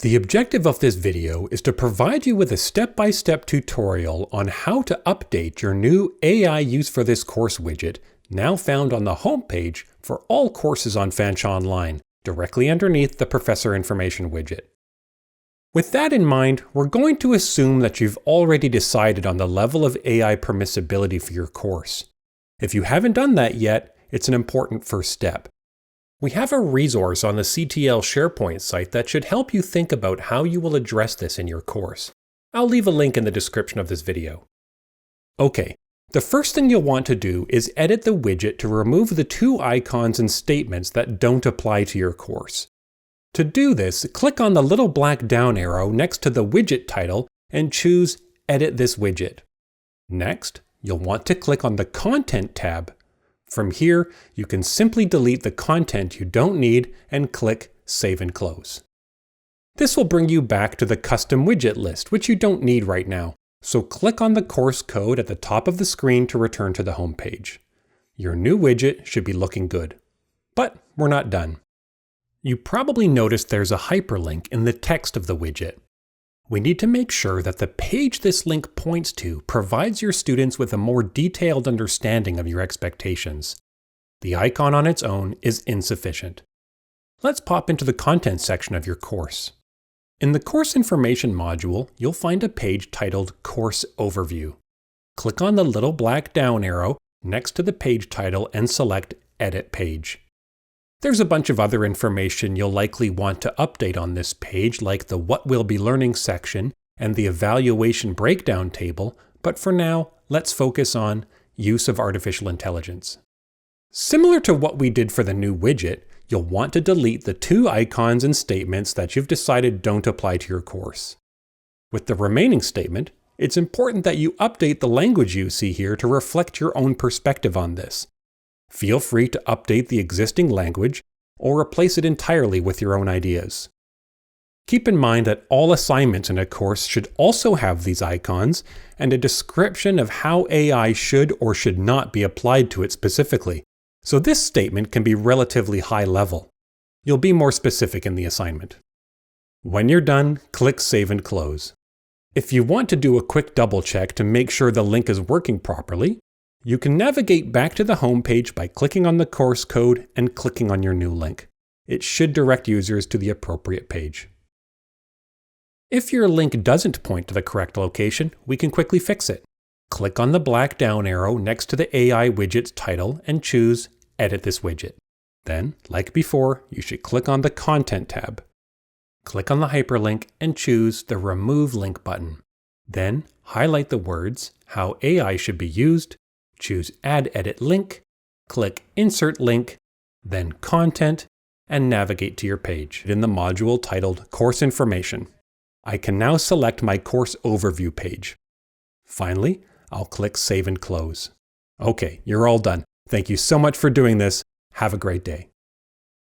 The objective of this video is to provide you with a step-by-step tutorial on how to update your new AI Use for This Course widget, now found on the homepage for all courses on Fanch Online, directly underneath the Professor Information widget. With that in mind, we're going to assume that you've already decided on the level of AI permissibility for your course. If you haven't done that yet, it's an important first step. We have a resource on the CTL SharePoint site that should help you think about how you will address this in your course. I'll leave a link in the description of this video. Okay, the first thing you'll want to do is edit the widget to remove the two icons and statements that don't apply to your course. To do this, click on the little black down arrow next to the widget title and choose Edit this widget. Next, you'll want to click on the Content tab. From here, you can simply delete the content you don't need and click Save and Close. This will bring you back to the custom widget list, which you don't need right now, so click on the course code at the top of the screen to return to the home page. Your new widget should be looking good. But we're not done. You probably noticed there's a hyperlink in the text of the widget. We need to make sure that the page this link points to provides your students with a more detailed understanding of your expectations. The icon on its own is insufficient. Let's pop into the content section of your course. In the Course Information module, you'll find a page titled Course Overview. Click on the little black down arrow next to the page title and select Edit Page. There's a bunch of other information you'll likely want to update on this page, like the What We'll Be Learning section and the Evaluation Breakdown table, but for now, let's focus on Use of Artificial Intelligence. Similar to what we did for the new widget, you'll want to delete the two icons and statements that you've decided don't apply to your course. With the remaining statement, it's important that you update the language you see here to reflect your own perspective on this. Feel free to update the existing language or replace it entirely with your own ideas. Keep in mind that all assignments in a course should also have these icons and a description of how AI should or should not be applied to it specifically, so this statement can be relatively high level. You'll be more specific in the assignment. When you're done, click Save and Close. If you want to do a quick double check to make sure the link is working properly, you can navigate back to the home page by clicking on the course code and clicking on your new link. It should direct users to the appropriate page. If your link doesn't point to the correct location, we can quickly fix it. Click on the black down arrow next to the AI widget's title and choose Edit this widget. Then, like before, you should click on the Content tab. Click on the hyperlink and choose the Remove Link button. Then, highlight the words How AI should be used, choose Add Edit Link, click Insert Link, then Content, and navigate to your page in the module titled Course Information. I can now select my Course Overview page. Finally, I'll click Save and Close. Okay, you're all done. Thank you so much for doing this. Have a great day.